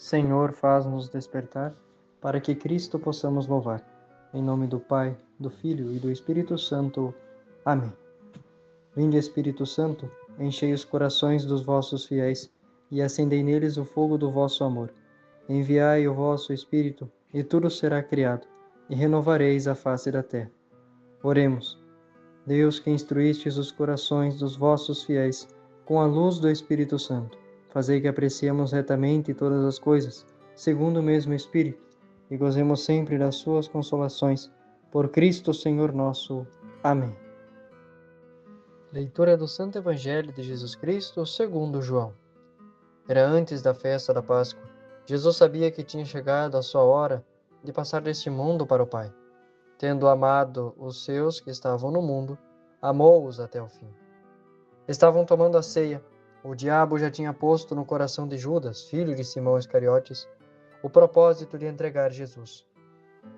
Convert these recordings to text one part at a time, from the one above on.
Senhor, faz-nos despertar, para que Cristo possamos louvar. Em nome do Pai, do Filho e do Espírito Santo. Amém. Vinde, Espírito Santo, enchei os corações dos vossos fiéis e acendei neles o fogo do vosso amor. Enviai o vosso Espírito, e tudo será criado, e renovareis a face da terra. Oremos. Deus, que instruístes os corações dos vossos fiéis com a luz do Espírito Santo, fazei que apreciemos retamente todas as coisas, segundo o mesmo Espírito, e gozemos sempre das suas consolações. Por Cristo Senhor nosso. Amém. Leitura do Santo Evangelho de Jesus Cristo segundo João. Era antes da festa da Páscoa. Jesus sabia que tinha chegado a sua hora de passar deste mundo para o Pai. Tendo amado os seus que estavam no mundo, amou-os até o fim. Estavam tomando a ceia. O diabo já tinha posto no coração de Judas, filho de Simão Iscariotes, o propósito de entregar Jesus.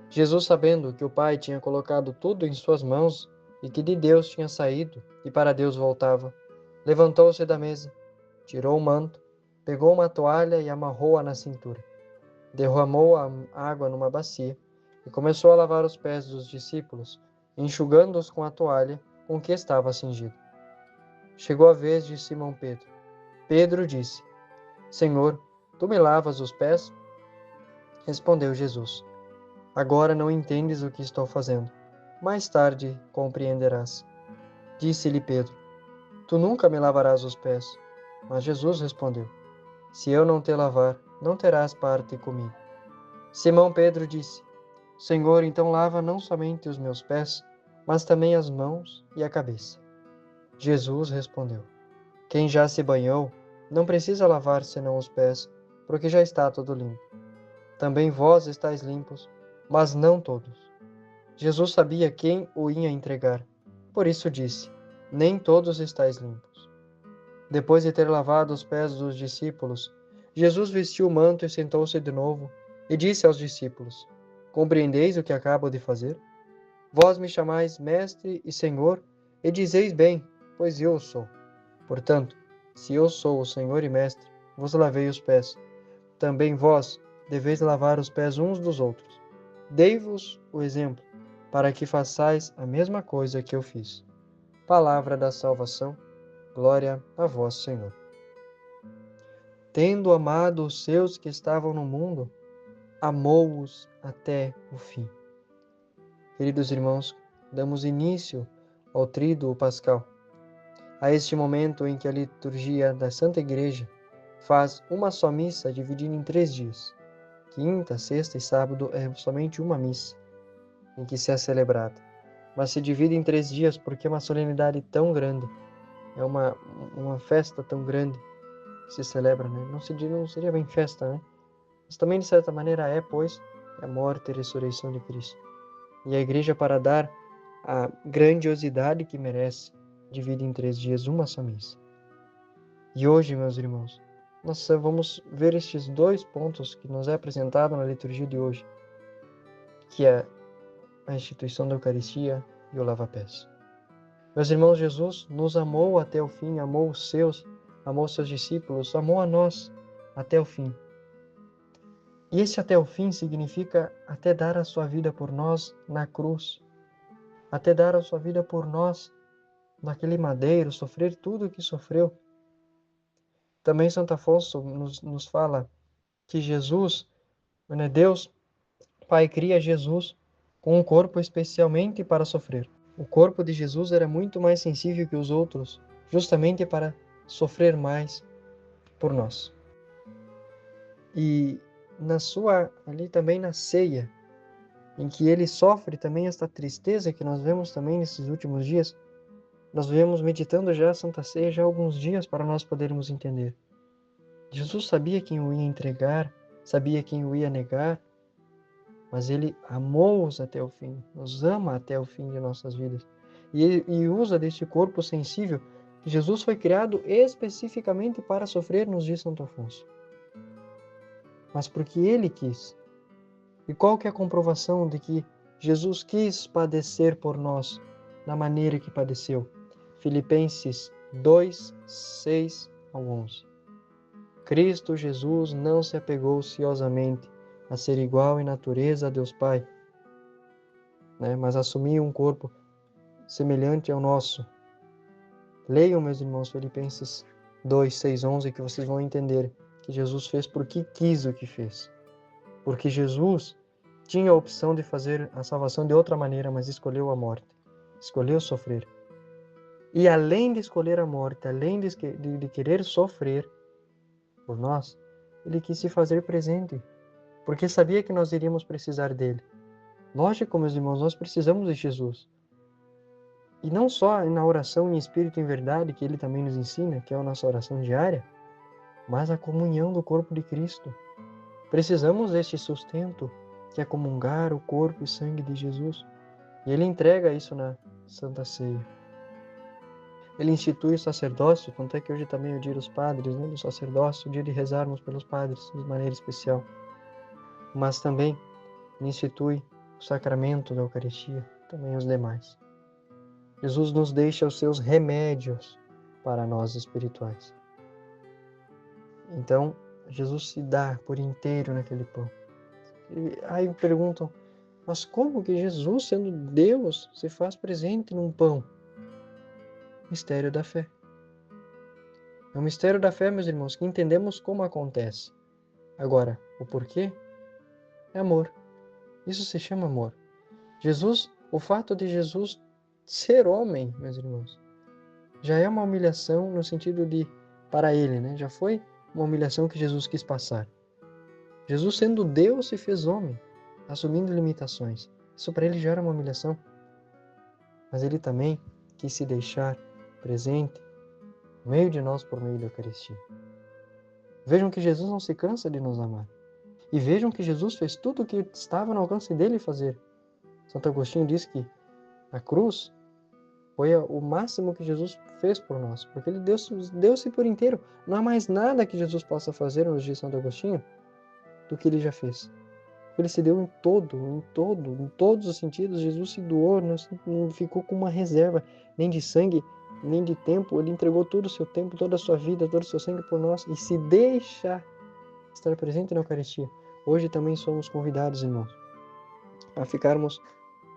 Jesus, sabendo que o Pai tinha colocado tudo em suas mãos e que de Deus tinha saído e para Deus voltava, levantou-se da mesa, tirou o manto, pegou uma toalha e amarrou-a na cintura. Derramou a água numa bacia e começou a lavar os pés dos discípulos, enxugando-os com a toalha com que estava cingido. Chegou a vez de Simão Pedro. Pedro disse: Senhor, tu me lavas os pés? Respondeu Jesus: Agora não entendes o que estou fazendo. Mais tarde compreenderás. Disse-lhe Pedro: Tu nunca me lavarás os pés. Mas Jesus respondeu: Se eu não te lavar, não terás parte comigo. Simão Pedro disse: Senhor, então lava não somente os meus pés, mas também as mãos e a cabeça. Jesus respondeu: Quem já se banhou, não precisa lavar senão os pés, porque já está todo limpo. Também vós estáis limpos, mas não todos. Jesus sabia quem o ia entregar, por isso disse: Nem todos estáis limpos. Depois de ter lavado os pés dos discípulos, Jesus vestiu o manto e sentou-se de novo, e disse aos discípulos: Compreendeis o que acabo de fazer? Vós me chamais Mestre e Senhor, e dizeis bem, pois eu o sou. Portanto, se eu sou o Senhor e Mestre, vos lavei os pés. Também vós deveis lavar os pés uns dos outros. Dei-vos o exemplo, para que façais a mesma coisa que eu fiz. Palavra da salvação. Glória a vós, Senhor. Tendo amado os seus que estavam no mundo, amou-os até o fim. Queridos irmãos, damos início ao Tríduo Pascal, a este momento em que a liturgia da Santa Igreja faz uma só missa dividida em 3 dias. Quinta, sexta e sábado é somente uma missa em que se é celebrada, mas se divide em 3 dias porque é uma solenidade tão grande, é uma festa tão grande que se celebra, né? Não seria bem festa, né? Mas também, de certa maneira, pois, é a morte e a ressurreição de Cristo. E a Igreja, para dar a grandiosidade que merece, divide em 3 dias uma só missa. E hoje, meus irmãos, nós vamos ver estes 2 pontos que nos é apresentado na liturgia de hoje, que é a instituição da Eucaristia e o lava-pés. Meus irmãos, Jesus nos amou até o fim, amou seus discípulos, amou a nós até o fim. E esse até o fim significa até dar a sua vida por nós na cruz, até dar a sua vida por nós naquele madeiro, sofrer tudo o que sofreu. Também Santo Afonso nos fala que Jesus, né, Deus Pai cria Jesus com um corpo especialmente para sofrer. O corpo de Jesus era muito mais sensível que os outros, justamente para sofrer mais por nós. E ali também na ceia, em que ele sofre também esta tristeza que nós vemos também nesses últimos dias, nós vemos meditando já a Santa Ceia já há alguns dias para nós podermos entender. Jesus sabia quem o ia entregar, sabia quem o ia negar, mas ele amou-os até o fim, nos ama até o fim de nossas vidas. E usa deste corpo sensível que Jesus foi criado especificamente para sofrer, nos diz Santo Afonso. Mas porque ele quis. E qual que é a comprovação de que Jesus quis padecer por nós da maneira que padeceu? Filipenses 2, 6 ao 11. Cristo Jesus não se apegou ociosamente a ser igual em natureza a Deus Pai, né? Mas assumiu um corpo semelhante ao nosso. Leiam, meus irmãos, Filipenses 2, 6, 11, que vocês vão entender que Jesus fez porque quis o que fez. Porque Jesus tinha a opção de fazer a salvação de outra maneira, mas escolheu a morte, escolheu sofrer. E além de escolher a morte, além de querer sofrer por nós, ele quis se fazer presente, porque sabia que nós iríamos precisar dele. Lógico, meus irmãos, nós precisamos de Jesus. E não só na oração em espírito e em verdade, que ele também nos ensina, que é a nossa oração diária, mas a comunhão do corpo de Cristo. Precisamos deste sustento, que é comungar o corpo e sangue de Jesus. E ele entrega isso na Santa Ceia. Ele institui o sacerdócio, tanto é que hoje também é o dia dos padres, né, do sacerdócio, o dia de rezarmos pelos padres de maneira especial. Mas também institui o sacramento da Eucaristia, também os demais. Jesus nos deixa os seus remédios para nós espirituais. Então, Jesus se dá por inteiro naquele pão. E aí perguntam, mas como que Jesus, sendo Deus, se faz presente num pão? Mistério da fé. É um mistério da fé, meus irmãos, que entendemos como acontece. Agora, o porquê? É amor. Isso se chama amor. Jesus, o fato de Jesus ser homem, meus irmãos, já é uma humilhação no sentido de, para ele, né? Já foi uma humilhação que Jesus quis passar. Jesus, sendo Deus, se fez homem, assumindo limitações. Isso para ele já era uma humilhação. Mas ele também quis se deixar presente no meio de nós por meio da Eucaristia. Vejam que Jesus não se cansa de nos amar. E vejam que Jesus fez tudo o que estava no alcance dele fazer. Santo Agostinho diz que a cruz foi o máximo que Jesus fez por nós, porque ele deu-se por inteiro. Não há mais nada que Jesus possa fazer, nos dias de Santo Agostinho, do que ele já fez. Ele se deu em todos os sentidos. Jesus se doou, não ficou com uma reserva, nem de sangue, nem de tempo. Ele entregou todo o seu tempo, toda a sua vida, todo o seu sangue por nós e se deixa estar presente na Eucaristia. Hoje também somos convidados, irmãos, a ficarmos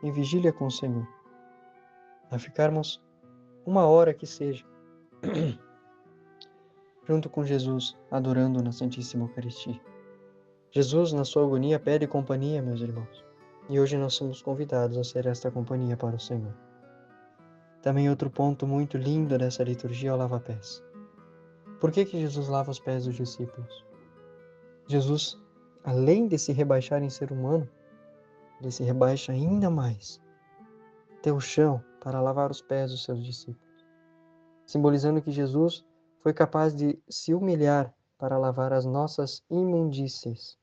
em vigília com o Senhor, a ficarmos uma hora que seja junto com Jesus, adorando na Santíssima Eucaristia. Jesus, na sua agonia, pede companhia, meus irmãos. E hoje nós somos convidados a ser esta companhia para o Senhor. Também outro ponto muito lindo dessa liturgia é o lava-pés. Por que Jesus lava os pés dos discípulos? Jesus, além de se rebaixar em ser humano, ele se rebaixa ainda mais até o chão para lavar os pés dos seus discípulos, simbolizando que Jesus foi capaz de se humilhar para lavar as nossas imundícies.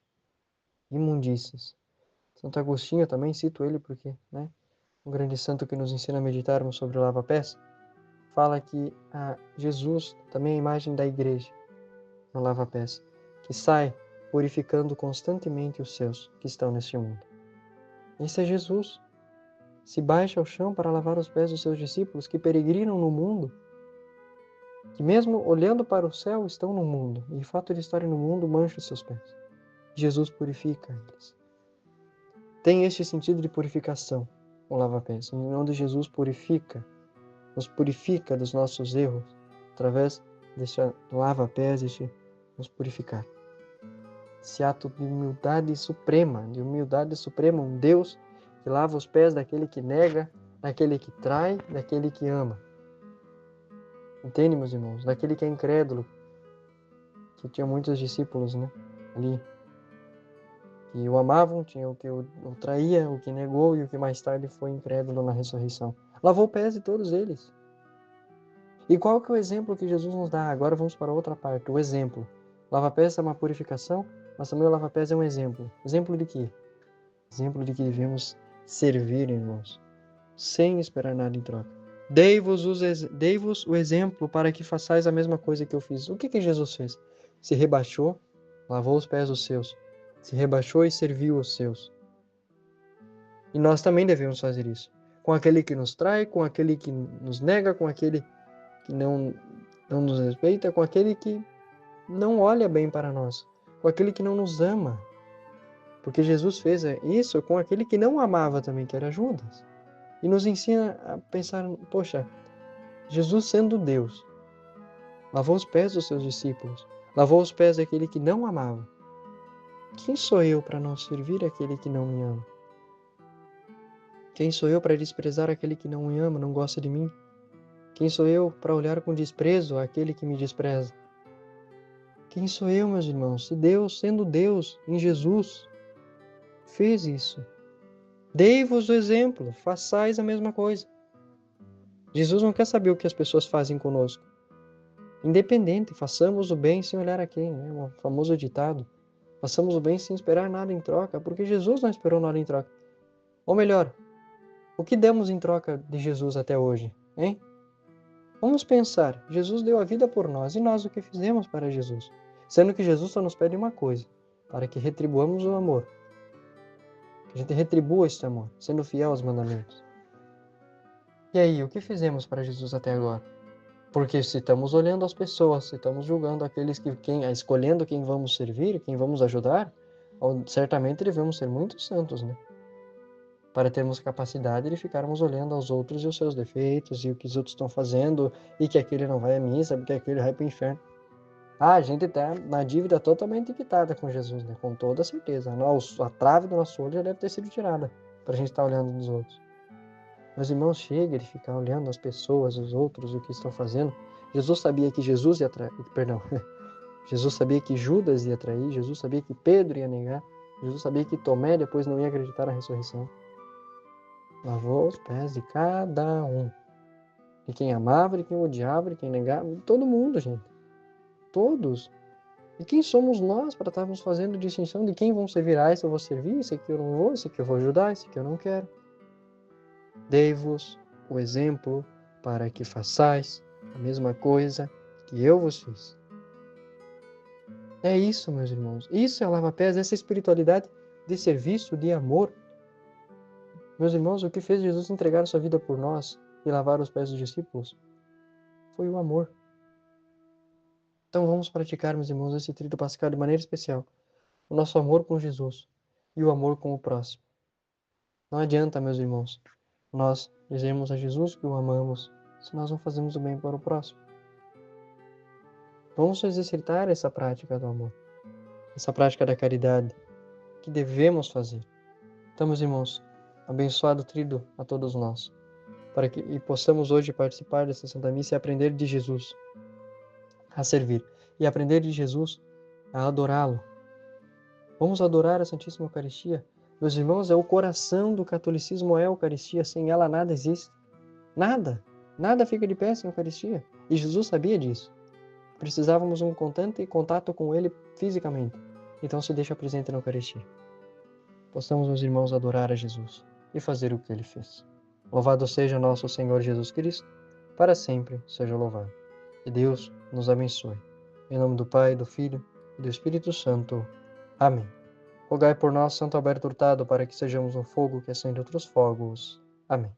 Santo Agostinho, também cito ele porque, né, um grande santo que nos ensina a meditarmos sobre o lava-pés, fala que Jesus também é a imagem da igreja no lava-pés, que sai purificando constantemente os seus que estão neste mundo. Esse é Jesus. Se baixa ao chão para lavar os pés dos seus discípulos que peregrinam no mundo, que mesmo olhando para o céu estão no mundo, e o fato de estarem no mundo mancha os seus pés. Jesus purifica eles. Tem este sentido de purificação, o lava-pés, onde Jesus nos purifica dos nossos erros, através deste lava-pés, deste nos purificar. Esse ato de humildade suprema, um Deus que lava os pés daquele que nega, daquele que trai, daquele que ama. Entende, meus irmãos? Daquele que é incrédulo, que tinha muitos discípulos, né, ali, que o amavam, tinha o que o traía, o que negou e o que mais tarde foi incrédulo na ressurreição. Lavou pés de todos eles. E qual que é o exemplo que Jesus nos dá? Agora vamos para outra parte, o exemplo. Lava-pés é uma purificação, mas também o lava-pés é um exemplo. Exemplo de quê? Exemplo de que devemos servir, irmãos, sem esperar nada em troca. Dei-vos o exemplo para que façais a mesma coisa que eu fiz. O que Jesus fez? Se rebaixou, lavou os pés dos seus. Se rebaixou e serviu os seus. E nós também devemos fazer isso. Com aquele que nos trai, com aquele que nos nega, com aquele que não nos respeita, com aquele que não olha bem para nós, com aquele que não nos ama. Porque Jesus fez isso com aquele que não amava também, que era Judas. E nos ensina a pensar, poxa, Jesus sendo Deus, lavou os pés dos seus discípulos, lavou os pés daquele que não amava. Quem sou eu para não servir aquele que não me ama? Quem sou eu para desprezar aquele que não me ama, não gosta de mim? Quem sou eu para olhar com desprezo aquele que me despreza? Quem sou eu, meus irmãos, se Deus, sendo Deus, em Jesus, fez isso? Dei-vos o exemplo, façais a mesma coisa. Jesus não quer saber o que as pessoas fazem conosco. Independente, façamos o bem sem olhar a quem, né? O famoso ditado. Façamos o bem sem esperar nada em troca, porque Jesus não esperou nada em troca. Ou melhor, o que demos em troca de Jesus até hoje, hein? Vamos pensar, Jesus deu a vida por nós, e nós o que fizemos para Jesus? Sendo que Jesus só nos pede uma coisa, para que retribuamos o amor. Que a gente retribua este amor, sendo fiel aos mandamentos. E aí, o que fizemos para Jesus até agora? Porque se estamos olhando as pessoas, se estamos julgando aqueles escolhendo quem vamos servir, quem vamos ajudar, certamente devemos ser muito santos, né? Para termos capacidade de ficarmos olhando aos outros e os seus defeitos, e o que os outros estão fazendo, e que aquele não vai à missa, porque aquele vai para o inferno. A gente está na dívida totalmente quitada com Jesus, né? Com toda certeza. A trave do nosso olho já deve ter sido tirada, para a gente estar olhando nos outros. Meus irmãos, chega de ficar olhando as pessoas, os outros, o que estão fazendo. Jesus sabia que Jesus sabia que Judas ia trair, Jesus sabia que Pedro ia negar, Jesus sabia que Tomé depois não ia acreditar na ressurreição. Lavou os pés de cada um. De quem amava, de quem odiava, de quem negava, de todo mundo, gente. Todos. E quem somos nós para estarmos fazendo distinção de quem vão servir? Ah, esse eu vou servir, esse aqui eu não vou, esse aqui eu vou ajudar, esse aqui eu não quero. Dei-vos o exemplo para que façais a mesma coisa que eu vos fiz. É isso, meus irmãos. Isso é o lava-pés, essa espiritualidade de serviço, de amor. Meus irmãos, o que fez Jesus entregar a sua vida por nós e lavar os pés dos discípulos foi o amor. Então vamos praticar, meus irmãos, esse trito pascal de maneira especial. O nosso amor com Jesus e o amor com o próximo. Não adianta, meus irmãos, nós dizemos a Jesus que o amamos se nós não fazemos o bem para o próximo. Vamos exercitar essa prática do amor, essa prática da caridade que devemos fazer. Então, meus irmãos, abençoado trido a todos nós, para que possamos hoje participar dessa Santa Missa e aprender de Jesus a servir e aprender de Jesus a adorá-lo. Vamos adorar a Santíssima Eucaristia. Meus irmãos, é o coração do catolicismo, é a Eucaristia. Sem ela nada existe. Nada. Nada fica de pé sem a Eucaristia. E Jesus sabia disso. Precisávamos um constante contato com Ele fisicamente. Então se deixa presente na Eucaristia. Possamos, meus irmãos, adorar a Jesus e fazer o que Ele fez. Louvado seja nosso Senhor Jesus Cristo, para sempre seja louvado. Que Deus nos abençoe. Em nome do Pai, do Filho e do Espírito Santo. Amém. Rogai por nós, Santo Alberto Hurtado, para que sejamos um fogo que acende outros fogos. Amém.